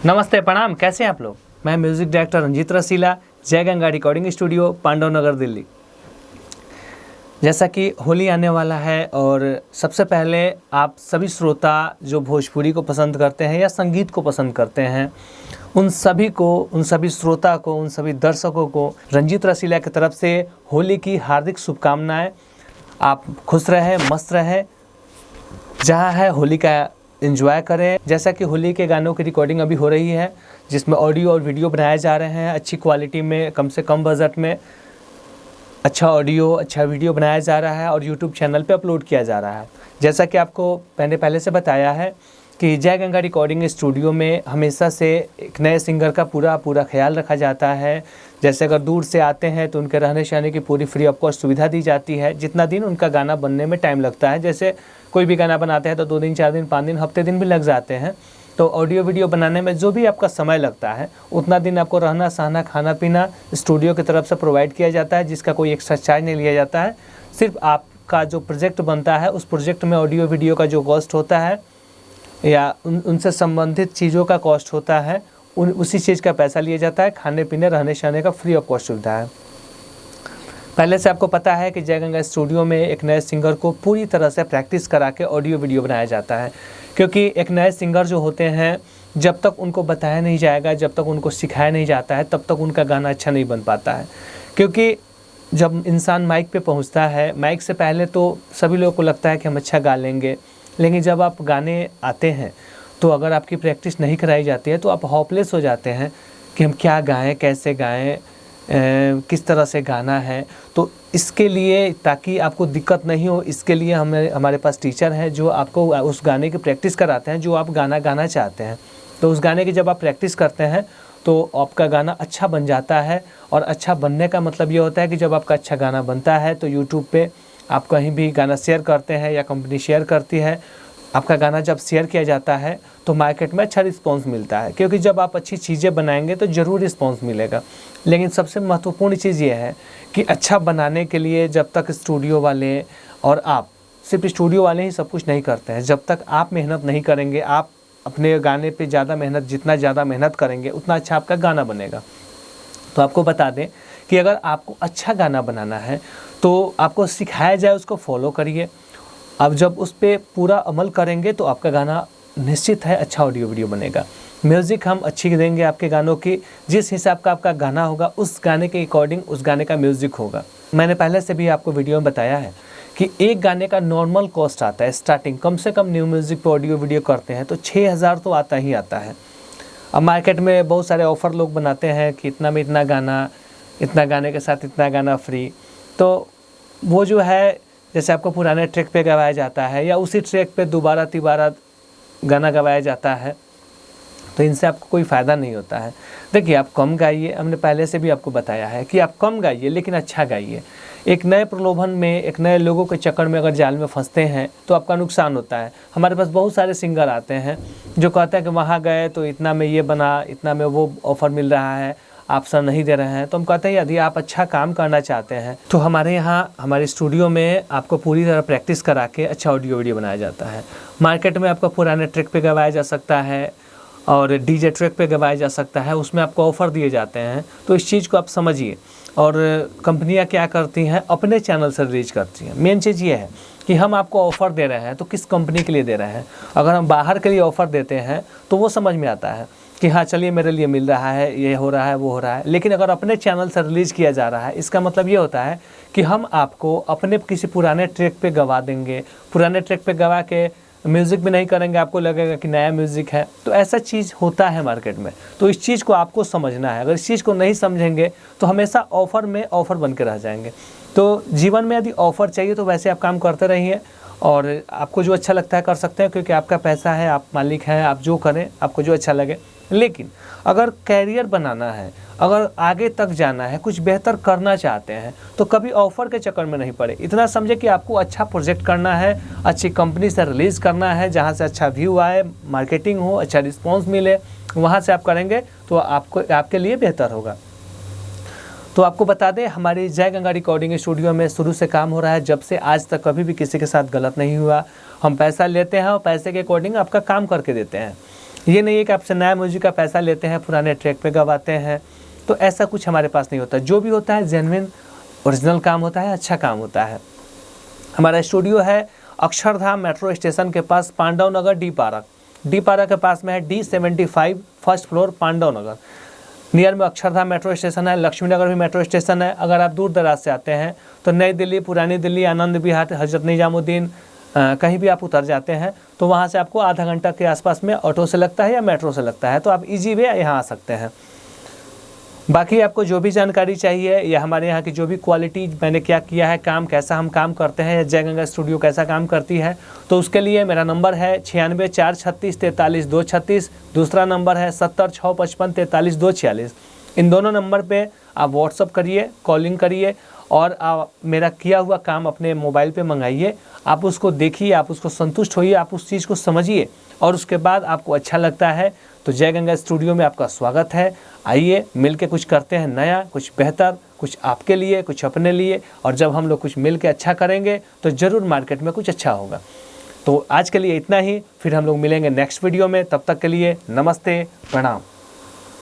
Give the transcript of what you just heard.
नमस्ते, प्रणाम। कैसे हैं आप लोग? मैं म्यूज़िक डायरेक्टर रंजीत रसीला, जय गंगा रिकॉर्डिंग स्टूडियो, पांडव नगर, दिल्ली। जैसा कि होली आने वाला है और सबसे पहले आप सभी श्रोता जो भोजपुरी को पसंद करते हैं या संगीत को पसंद करते हैं, उन सभी श्रोता को, उन सभी दर्शकों को रंजीत रसीला की तरफ से होली की हार्दिक शुभकामनाएं। आप खुश रहें, मस्त रहें, जहाँ है होली का एंजॉय करें। जैसा कि होली के गानों की रिकॉर्डिंग अभी हो रही है, जिसमें ऑडियो और वीडियो बनाए जा रहे हैं अच्छी क्वालिटी में, कम से कम बजट में अच्छा ऑडियो अच्छा वीडियो बनाया जा रहा है और यूट्यूब चैनल पे अपलोड किया जा रहा है। जैसा कि आपको मैंने पहले से बताया है कि जय गंगा रिकॉर्डिंग स्टूडियो में हमेशा से एक नए सिंगर का पूरा ख्याल रखा जाता है। जैसे अगर दूर से आते हैं तो उनके रहने सहने की पूरी फ्री ऑफ कॉस्ट सुविधा दी जाती है। जितना दिन उनका गाना बनने में टाइम लगता है, जैसे कोई भी गाना बनाते हैं तो 2 दिन 4 दिन 5 दिन हफ्ते दिन भी लग जाते हैं, तो ऑडियो वीडियो बनाने में जो भी आपका समय लगता है उतना दिन आपको रहना सहना खाना पीना स्टूडियो की तरफ से प्रोवाइड किया जाता है, जिसका कोई एक्स्ट्रा चार्ज नहीं लिया जाता है। सिर्फ आपका जो प्रोजेक्ट बनता है उस प्रोजेक्ट में ऑडियो वीडियो का जो कॉस्ट होता है या उनसे संबंधित चीज़ों का कॉस्ट होता है, उसी चीज़ का पैसा लिया जाता है। खाने पीने रहने सहने का फ्री ऑफ कॉस्ट सुविधा है। पहले से आपको पता है कि जय गंगा स्टूडियो में एक नए सिंगर को पूरी तरह से प्रैक्टिस करा के ऑडियो वीडियो बनाया जाता है, क्योंकि एक नए सिंगर जो होते हैं जब तक उनको बताया नहीं जाएगा, जब तक उनको सिखाया नहीं जाता है, तब तक उनका गाना अच्छा नहीं बन पाता है। क्योंकि जब इंसान माइक पे पहुंचता है, माइक से पहले तो सभी लोगों को लगता है कि हम अच्छा गा लेंगे, लेकिन जब आप गाने आते हैं तो अगर आपकी प्रैक्टिस नहीं कराई जाती है तो आप होपलेस हो जाते हैं कि हम क्या गाएं, कैसे गाएं, किस तरह से गाना है। तो इसके लिए, ताकि आपको दिक्कत नहीं हो, इसके लिए हमारे पास टीचर हैं जो आपको उस गाने की प्रैक्टिस कराते हैं जो आप गाना गाना चाहते हैं। तो उस गाने की जब आप प्रैक्टिस करते हैं तो आपका गाना अच्छा बन जाता है। और अच्छा बनने का मतलब ये होता है कि जब आपका अच्छा गाना बनता है तो यूट्यूब पे आप कहीं भी गाना शेयर करते हैं या कंपनी शेयर करती है, आपका गाना जब शेयर किया जाता है तो मार्केट में अच्छा रिस्पांस मिलता है। क्योंकि जब आप अच्छी चीज़ें बनाएंगे तो ज़रूर रिस्पांस मिलेगा। लेकिन सबसे महत्वपूर्ण चीज़ ये है कि अच्छा बनाने के लिए जब तक स्टूडियो वाले और आप, सिर्फ स्टूडियो वाले ही सब कुछ नहीं करते हैं, जब तक आप मेहनत नहीं करेंगे, आप अपने गाने पे ज़्यादा मेहनत, जितना ज़्यादा मेहनत करेंगे उतना अच्छा आपका गाना बनेगा। तो आपको बता दें कि अगर आपको अच्छा गाना बनाना है तो आपको सिखाया जाए, उसको फॉलो करिए। अब जब उस पर पूरा अमल करेंगे तो आपका गाना निश्चित है अच्छा ऑडियो वीडियो बनेगा। म्यूज़िक हम अच्छी देंगे आपके गानों की, जिस हिसाब का आपका गाना होगा उस गाने के अकॉर्डिंग उस गाने का म्यूज़िक होगा। मैंने पहले से भी आपको वीडियो में बताया है कि एक गाने का नॉर्मल कॉस्ट आता है स्टार्टिंग, कम से कम न्यू म्यूज़िक पर ऑडियो वीडियो करते हैं तो 6000 तो आता ही आता है। अब मार्केट में बहुत सारे ऑफ़र लोग बनाते हैं कि इतना में इतना गाना, इतना गाने के साथ इतना गाना फ्री। तो वो जो है, जैसे आपको पुराने ट्रैक पे गवाया जाता है या उसी ट्रैक पे दोबारा तिबारा गाना गवाया जाता है, तो इनसे आपको कोई फ़ायदा नहीं होता है। देखिए, आप कम गाइए, हमने पहले से भी आपको बताया है कि आप कम गाइए लेकिन अच्छा गाइए। एक नए प्रलोभन में, एक नए लोगों के चक्कर में अगर जाल में फंसते हैं तो आपका नुकसान होता है। हमारे पास बहुत सारे सिंगर आते हैं जो कहते हैं कि वहाँ गए तो इतना में ये बना, इतना में वो ऑफ़र मिल रहा है, आप सर नहीं दे रहे हैं। तो हम कहते हैं यदि आप अच्छा काम करना चाहते हैं तो हमारे यहाँ, हमारे स्टूडियो में आपको पूरी तरह प्रैक्टिस करा के अच्छा ऑडियो वीडियो बनाया जाता है। मार्केट में आपको पुराने ट्रैक पे गवाया जा सकता है और डीजे ट्रैक पे गवाया जा सकता है, उसमें आपको ऑफ़र दिए जाते हैं। तो इस चीज़ को आप समझिए। और कंपनियां क्या करती हैं, अपने चैनल से रिलीज करती हैं। मेन चीज़ ये है कि हम आपको ऑफ़र दे रहे हैं तो किस कंपनी के लिए दे रहे हैं। अगर हम बाहर के लिए ऑफ़र देते हैं तो वो समझ में आता है कि हाँ चलिए मेरे लिए मिल रहा है, ये हो रहा है, वो हो रहा है। लेकिन अगर अपने चैनल से रिलीज़ किया जा रहा है, इसका मतलब ये होता है कि हम आपको अपने किसी पुराने ट्रैक पे गवा देंगे। पुराने ट्रैक पे गवा के म्यूज़िक भी नहीं करेंगे, आपको लगेगा कि नया म्यूज़िक है। तो ऐसा चीज़ होता है मार्केट में। तो इस चीज़ को आपको समझना है। अगर इस चीज़ को नहीं समझेंगे तो हमेशा ऑफ़र में ऑफ़र बन के रह जाएंगे। तो जीवन में यदि ऑफ़र चाहिए तो वैसे आप काम करते रहिए और आपको जो अच्छा लगता है कर सकते हैं, क्योंकि आपका पैसा है, आप मालिक हैं, आप जो करें, आपको जो अच्छा लगे। लेकिन अगर कैरियर बनाना है, अगर आगे तक जाना है, कुछ बेहतर करना चाहते हैं तो कभी ऑफ़र के चक्कर में नहीं पड़े। इतना समझे कि आपको अच्छा प्रोजेक्ट करना है, अच्छी कंपनी से रिलीज़ करना है, जहां से अच्छा व्यू आए, मार्केटिंग हो, अच्छा रिस्पांस मिले, वहां से आप करेंगे तो आपके लिए बेहतर होगा। तो आपको बता दें, हमारी जय गंगा रिकॉर्डिंग स्टूडियो में शुरू से काम हो रहा है। जब से आज तक कभी भी किसी के साथ गलत नहीं हुआ। हम पैसा लेते हैं और पैसे के अकॉर्डिंग आपका काम करके देते हैं। ये नहीं है कि आपसे नया म्यूजिक का पैसा लेते हैं, पुराने ट्रैक पे गवाते हैं, तो ऐसा कुछ हमारे पास नहीं होता। जो भी होता है जेन्युइन ओरिजिनल काम होता है, अच्छा काम होता है। हमारा स्टूडियो है अक्षरधाम मेट्रो स्टेशन के पास, पांडव नगर, डी पार्क के पास में है, D75 फर्स्ट फ्लोर, पांडव नगर। नियर में अक्षरधाम मेट्रो स्टेशन है, लक्ष्मी नगर भी मेट्रो स्टेशन है। अगर आप दूर दराज से आते हैं तो नई दिल्ली, पुरानी दिल्ली, आनंद विहार, हजरत निजामुद्दीन, कहीं भी आप उतर जाते हैं तो वहाँ से आपको आधा घंटा के आसपास में ऑटो से लगता है या मेट्रो से लगता है, तो आप इजी वे यहाँ आ सकते हैं। बाकी आपको जो भी जानकारी चाहिए या हमारे यहाँ की जो भी क्वालिटी, मैंने क्या किया है, काम कैसा हम काम करते हैं, या जय गंगा स्टूडियो कैसा काम करती है, तो उसके लिए मेरा नंबर है 9646343236, दूसरा नंबर है 70655434246। इन दोनों नंबर पे आप व्हाट्सअप करिए, कॉलिंग करिए और आप मेरा किया हुआ काम अपने मोबाइल पे मंगाइए। आप उसको देखिए, आप उसको संतुष्ट होइए, आप उस चीज़ को समझिए और उसके बाद आपको अच्छा लगता है तो जय गंगा स्टूडियो में आपका स्वागत है। आइए मिलके कुछ करते हैं नया, कुछ बेहतर, कुछ आपके लिए, कुछ अपने लिए। और जब हम लोग कुछ मिलके अच्छा करेंगे तो ज़रूर मार्केट में कुछ अच्छा होगा। तो आज के लिए इतना ही, फिर हम लोग मिलेंगे नेक्स्ट वीडियो में। तब तक के लिए नमस्ते, प्रणाम।